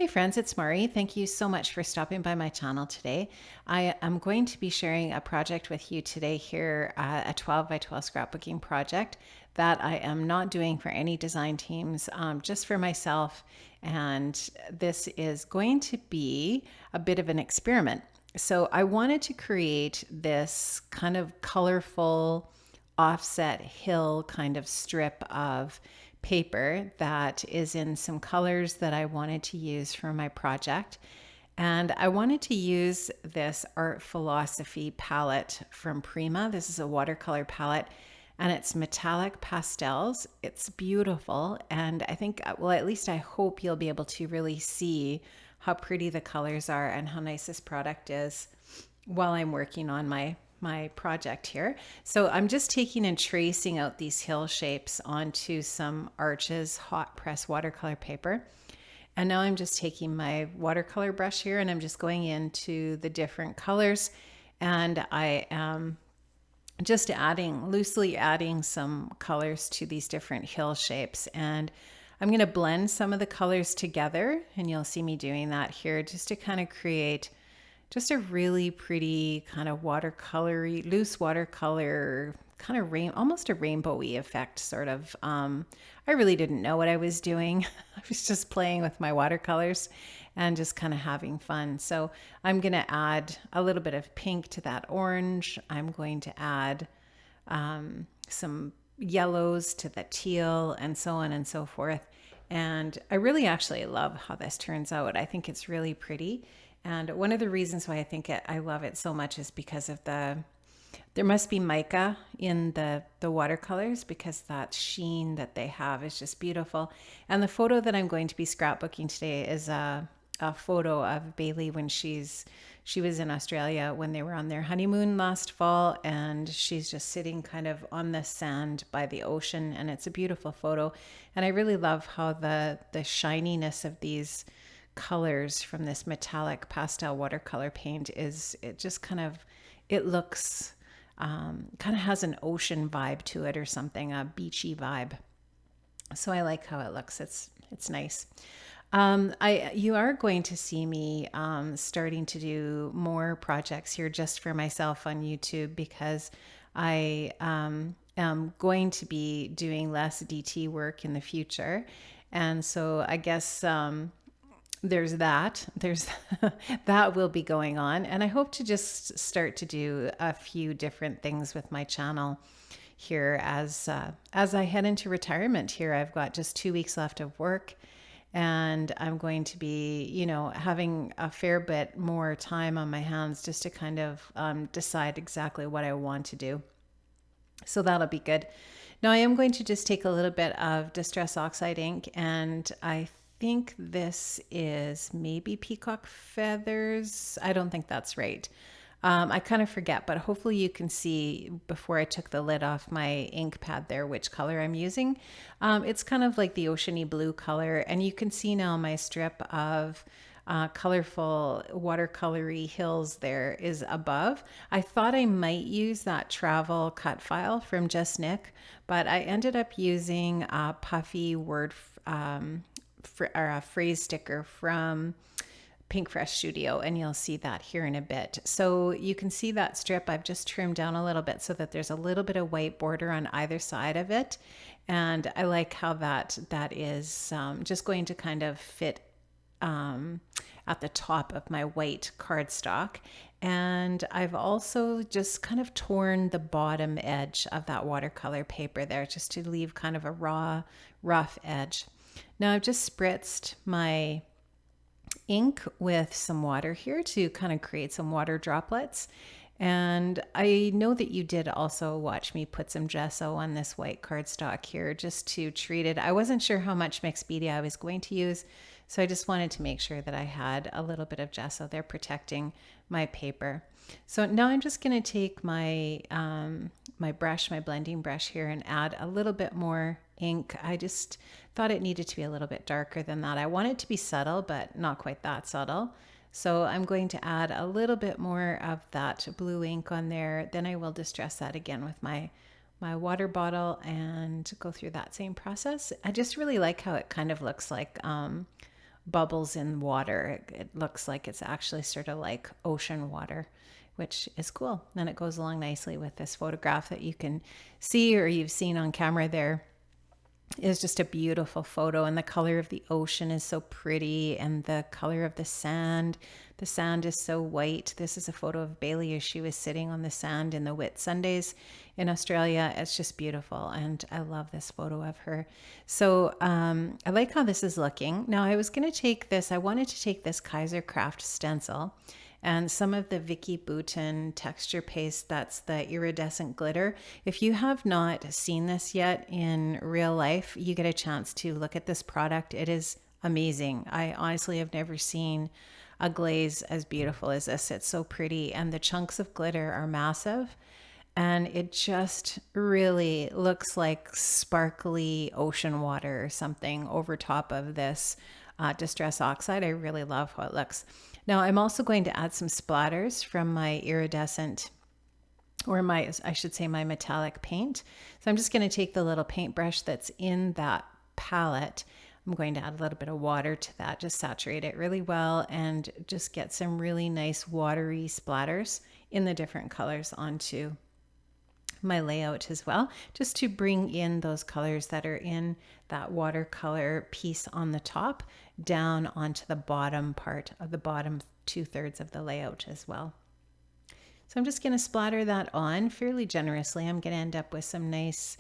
Hey friends, it's Mari. Thank you so much for stopping by my channel today. I am going to be sharing a project with you today here, a 12 by 12 scrapbooking project that I am not doing for any design teams, just for myself. And this is going to be a bit of an experiment. So I wanted to create this kind of colorful offset hill kind of strip of paper that is in some colors that I wanted to use for my project. And I wanted to use this Art Philosophy palette from Prima. This is a watercolor palette and it's metallic pastels. It's beautiful. And I think, well, at least I hope you'll be able to really see how pretty the colors are and how nice this product is while I'm working on my project here. So I'm just taking and tracing out these hill shapes onto some Arches hot press watercolor paper. And now I'm just taking my watercolor brush here and I'm just going into the different colors, and I am just loosely adding some colors to these different hill shapes. And I'm going to blend some of the colors together, and you'll see me doing that here just to kind of create just a really pretty kind of watercolory, loose watercolor, kind of almost a rainbowy effect, sort of. I really didn't know what I was doing. I was just playing with my watercolors and just kind of having fun. So I'm going to add a little bit of pink to that orange. I'm going to add some yellows to the teal, and so on and so forth. And I really actually love how this turns out. I think it's really pretty. And one of the reasons why I love it so much is because of there must be mica in the watercolors, because that sheen that they have is just beautiful. And the photo that I'm going to be scrapbooking today is a photo of Bailey when she was in Australia when they were on their honeymoon last fall, and she's just sitting kind of on the sand by the ocean, and it's a beautiful photo. And I really love how the shininess of these colors from this metallic pastel watercolor paint it looks kind of has an ocean vibe to it, or something, a beachy vibe. So I like how it looks. It's nice. You are going to see me starting to do more projects here just for myself on YouTube, because I am going to be doing less DT work in the future. And so I guess there's that will be going on. And I hope to just start to do a few different things with my channel here as I head into retirement here. I've got just 2 weeks left of work, and I'm going to be, having a fair bit more time on my hands just to kind of decide exactly what I want to do. So that'll be good. Now I am going to just take a little bit of Distress Oxide ink, and I think this is maybe peacock feathers. I don't think that's right. I kind of forget, but hopefully you can see before I took the lid off my ink pad there which color I'm using. It's kind of like the oceany blue color, and you can see now my strip of colorful watercolory hills there is above. I thought I might use that travel cut file from Just Nick, but I ended up using a puffy word or a phrase sticker from Pink Fresh Studio, and you'll see that here in a bit. So you can see that strip I've just trimmed down a little bit so that there's a little bit of white border on either side of it, and I like how that is just going to kind of fit at the top of my white cardstock. And I've also just kind of torn the bottom edge of that watercolor paper there just to leave kind of a raw, rough edge. Now I've just spritzed my ink with some water here to kind of create some water droplets. And I know that you did also watch me put some gesso on this white cardstock here just to treat it. I wasn't sure how much mixed media I was going to use, so I just wanted to make sure that I had a little bit of gesso there protecting my paper. So now I'm just going to take my my blending brush here, and add a little bit more ink. I just thought it needed to be a little bit darker than that. I want it to be subtle, but not quite that subtle. So I'm going to add a little bit more of that blue ink on there. Then I will distress that again with my water bottle and go through that same process. I just really like how it kind of looks like bubbles in water. It looks like it's actually sort of like ocean water, which is cool. And it goes along nicely with this photograph that you can see, or you've seen on camera there. Is just a beautiful photo, and the color of the ocean is so pretty, and the color of the sand is so white. This is a photo of Bailey as she was sitting on the sand in the Whitsundays in Australia. It's just beautiful, and I love this photo of her. So I like how this is looking. Now I wanted to take this Kaiser Craft stencil and some of the Vicky Bouton texture paste, that's the iridescent glitter. If you have not seen this yet in real life, you get a chance to look at this product. It is amazing. I honestly have never seen a glaze as beautiful as this. It's so pretty, and the chunks of glitter are massive, and it just really looks like sparkly ocean water or something over top of this Distress Oxide. I really love how it looks. Now I'm also going to add some splatters from my iridescent, or I should say my metallic paint. So I'm just going to take the little paintbrush that's in that palette. I'm going to add a little bit of water to that, just saturate it really well, and just get some really nice watery splatters in the different colors onto my layout as well, just to bring in those colors that are in that watercolor piece on the top down onto the bottom part of the bottom 2/3 of the layout as well. So I'm just going to splatter that on fairly generously. I'm going to end up with some nice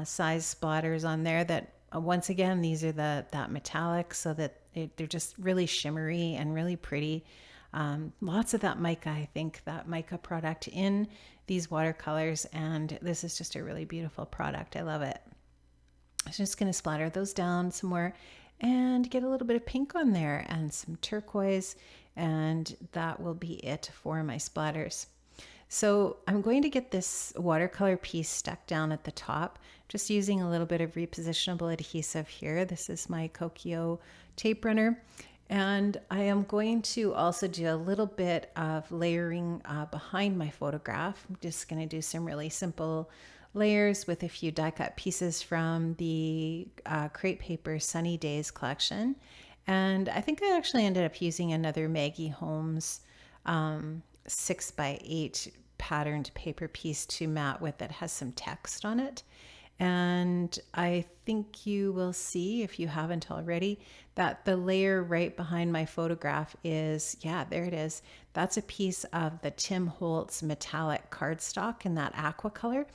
size splatters on there that once again, these are that metallic, so that they're just really shimmery and really pretty. Lots of that mica, I think, that mica product in these watercolors, and this is just a really beautiful product. I love it. I'm just going to splatter those down some more and get a little bit of pink on there and some turquoise, and that will be it for my splatters. So I'm going to get this watercolor piece stuck down at the top, just using a little bit of repositionable adhesive here. This is my Kokio tape runner. And I am going to also do a little bit of layering behind my photograph. I'm just going to do some really simple layers with a few die cut pieces from the Crepe Paper Sunny Days collection. And I think I actually ended up using another Maggie Holmes 6x8 patterned paper piece to mat with that has some text on it. And I think you will see, if you haven't already, that the layer right behind my photograph is, yeah, there it is. That's a piece of the Tim Holtz metallic cardstock in that aqua color.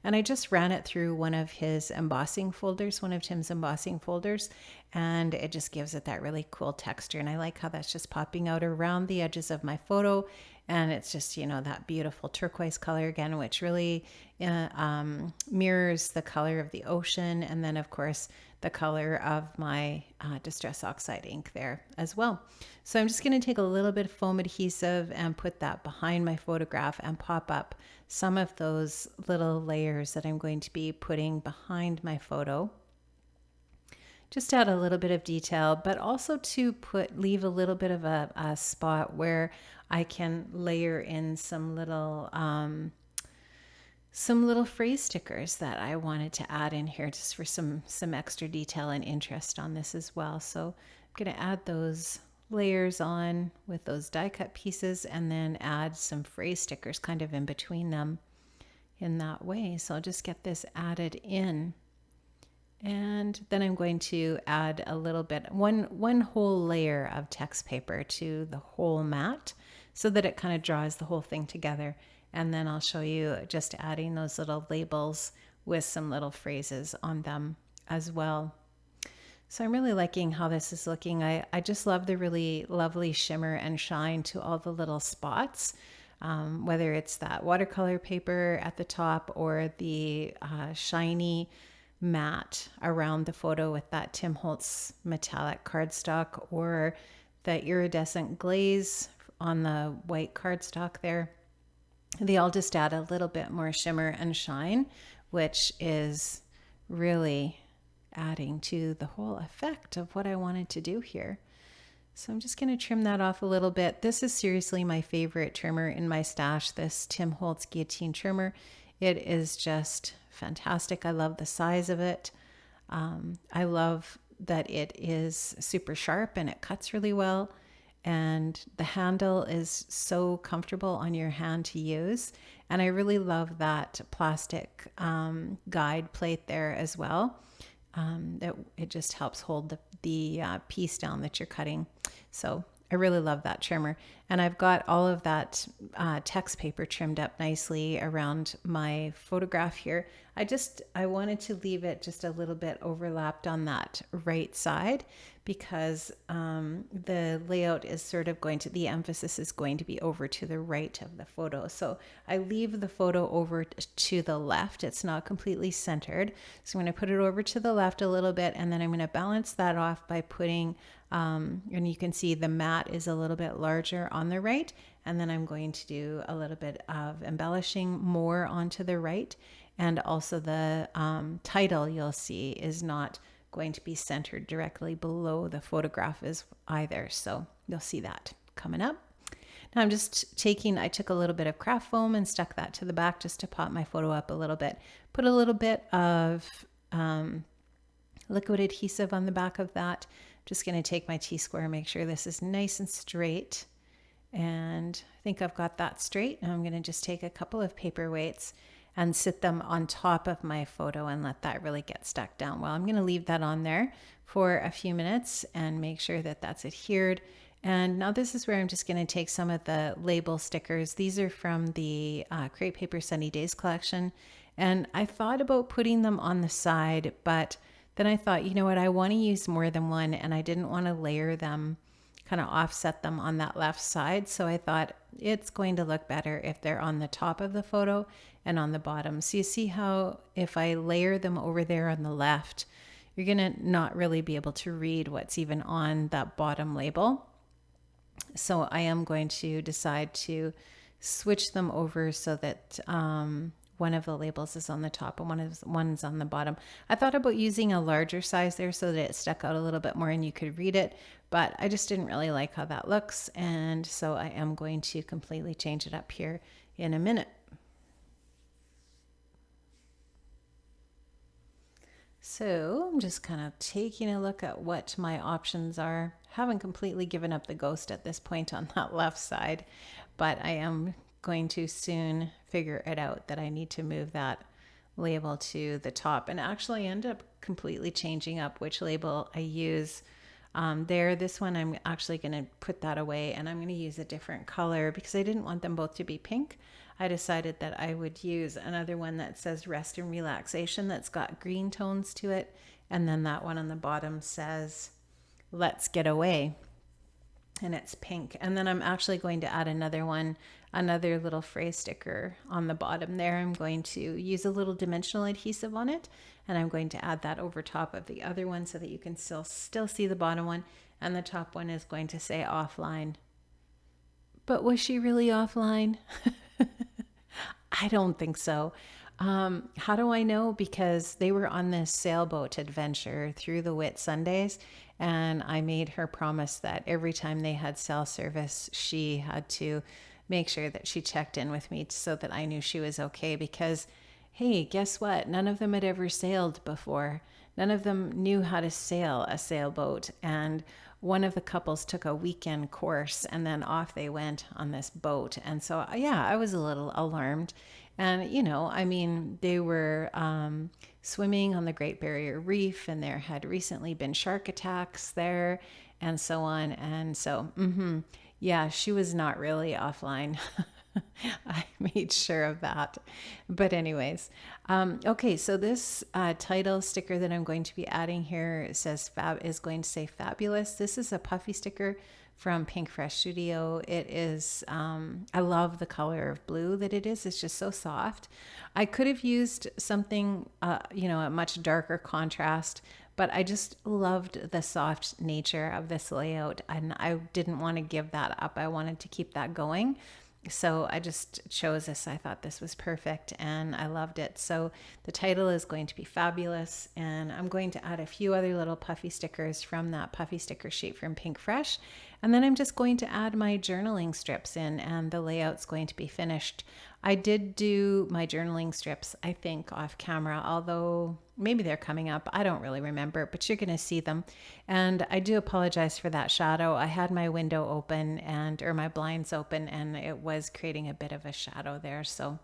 And I just ran it through one of his embossing folders, one of Tim's embossing folders, and it just gives it that really cool texture. And I like how that's just popping out around the edges of my photo. And it's just, that beautiful turquoise color again, which really mirrors the color of the ocean. And then, of course, the color of my Distress Oxide ink there as well. So I'm just going to take a little bit of foam adhesive and put that behind my photograph and pop up some of those little layers that I'm going to be putting behind my photo. Just add a little bit of detail, but also to leave a little bit of a spot where I can layer in some little phrase stickers that I wanted to add in here, just for some extra detail and interest on this as well. So I'm going to add those layers on with those die cut pieces, and then add some phrase stickers kind of in between them in that way. So I'll just get this added in. And then I'm going to add a little bit, one whole layer of text paper to the whole mat, so that it kind of draws the whole thing together. And then I'll show you just adding those little labels with some little phrases on them as well. So I'm really liking how this is looking. I just love the really lovely shimmer and shine to all the little spots, whether it's that watercolor paper at the top or the shiny matte around the photo with that Tim Holtz metallic cardstock, or the iridescent glaze on the white cardstock there. They all just add a little bit more shimmer and shine, which is really adding to the whole effect of what I wanted to do here. So I'm just going to trim that off a little bit. This is seriously my favorite trimmer in my stash, this Tim Holtz guillotine trimmer. It is just fantastic. I love the size of it. I love that it is super sharp and it cuts really well. And the handle is so comfortable on your hand to use. And I really love that plastic guide plate there as well. That it just helps hold the piece down that you're cutting. So I really love that trimmer. And I've got all of that text paper trimmed up nicely around my photograph here. I wanted to leave it just a little bit overlapped on that right side because the layout is sort of the emphasis is going to be over to the right of the photo. So I leave the photo over to the left. It's not completely centered. So I'm going to put it over to the left a little bit, and then I'm going to balance that off by putting, and you can see the mat is a little bit larger on the right. And then I'm going to do a little bit of embellishing more onto the right. And also the title you'll see is not going to be centered directly below the photograph is either. So you'll see that coming up. Now I'm just I took a little bit of craft foam and stuck that to the back just to pop my photo up a little bit. Put a little bit of liquid adhesive on the back of that. Just going to take my T-square and make sure this is nice and straight. And I think I've got that straight. Now I'm going to just take a couple of paperweights and sit them on top of my photo and let that really get stuck down. Well, I'm going to leave that on there for a few minutes and make sure that that's adhered. And now this is where I'm just going to take some of the label stickers. These are from the Create Paper Sunny Days collection. And I thought about putting them on the side, but then I thought, you know what, I want to use more than one, and I didn't want to layer them, kind of offset them on that left side. So I thought it's going to look better if they're on the top of the photo and on the bottom. So you see how if I layer them over there on the left, you're going to not really be able to read what's even on that bottom label. So I am going to decide to switch them over so that one of the labels is on the top and one's on the bottom. I thought about using a larger size there so that it stuck out a little bit more and you could read it, but I just didn't really like how that looks. And so I am going to completely change it up here in a minute. So I'm just kind of taking a look at what my options are. Haven't completely given up the ghost at this point on that left side, but I am going to soon figure it out that I need to move that label to the top and actually end up completely changing up which label I use there. This one I'm actually going to put that away and I'm going to use a different color because I didn't want them both to be pink. I decided that I would use another one that says rest and relaxation that's got green tones to it, and then that one on the bottom says let's get away and it's pink. And then I'm actually going to add another little phrase sticker on the bottom there. I'm going to use a little dimensional adhesive on it, and I'm going to add that over top of the other one so that you can still see the bottom one, and the top one is going to say offline. But was she really offline? I don't think so. How do I know? Because they were on this sailboat adventure through the Whitsundays, and I made her promise that every time they had cell service, she had to make sure that she checked in with me so that I knew she was okay. Because, hey, guess what? None of them had ever sailed before. None of them knew how to sail a sailboat. And one of the couples took a weekend course and then off they went on this boat. And so, yeah, I was a little alarmed. And, you know, I mean, they were swimming on the Great Barrier Reef, and there had recently been shark attacks there and so on. And so, yeah, she was not really offline. I made sure of that. But anyways, okay, so this title sticker that I'm going to be adding here is going to say fabulous. This is a puffy sticker from Pink Fresh Studio. It is, I love the color of blue that it is. It's just so soft. I could have used something, a much darker contrast, but I just loved the soft nature of this layout, and I didn't want to give that up. I wanted to keep that going. So I just chose this. I thought this was perfect and I loved it. So the title is going to be fabulous, and I'm going to add a few other little puffy stickers from that puffy sticker sheet from Pink Fresh. And then I'm just going to add my journaling strips in, and the layout's going to be finished I did do my journaling strips, I think, off camera, although maybe they're coming up. I don't really remember, but you're going to see them. And I do apologize for that shadow. I had my window open or my blinds open, and it was creating a bit of a shadow there. So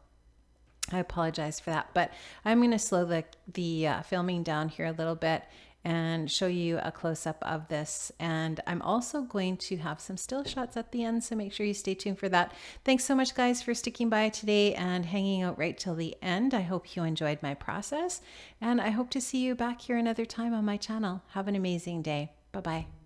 I apologize for that, but I'm going to slow the filming down here a little bit and show you a close-up of this. And I'm also going to have some still shots at the end, so make sure you stay tuned for that. Thanks so much, guys, for sticking by today and hanging out right till the end. I hope you enjoyed my process, and I hope to see you back here another time on my channel. Have an amazing day. Bye-bye.